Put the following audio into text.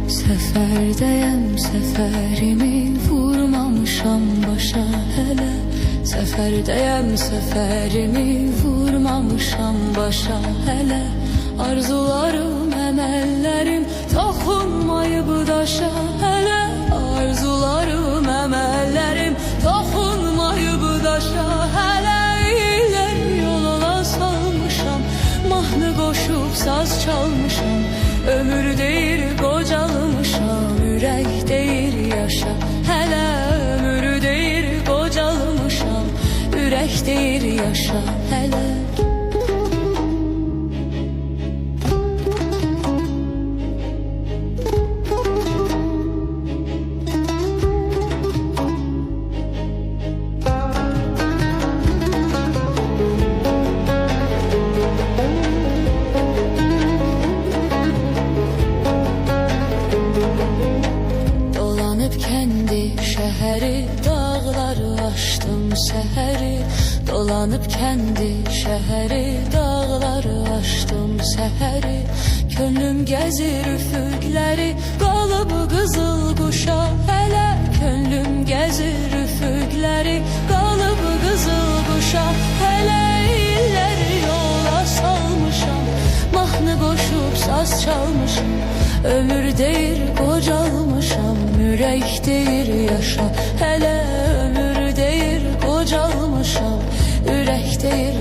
Seferdeyim, seferimi vurmamışam başa hele. Seferdeyim, seferimi vurmamışam başa hele. Arzularım, emellerim toxunmayıb daşa hele. Arzularım, emellerim toxunmayıb daşa hele. İller yola salmışam, mahnı qoşub saz çalmışam. Ömür deyir qocalmışam, ürək deyir yaşa hələ. Ömür deyir qocalmışam, ürək deyir yaşa hələ. Şəhəri, dağları aşdım səhəri. Dolanıb kəndi şəhəri, dağları aşdım səhəri. Könlüm gəzir üfüqləri, qalıb qızıl quşa hələ. Könlüm gəzir üfüqləri, qalıb qızıl quşa hələ. İllər yola salmışam, mahnı qoşub saz çalmışam. Ömür deyir qocalmışam, ürək deyir yaşa hələ. Ömür deyir qocalmışam, ürək deyir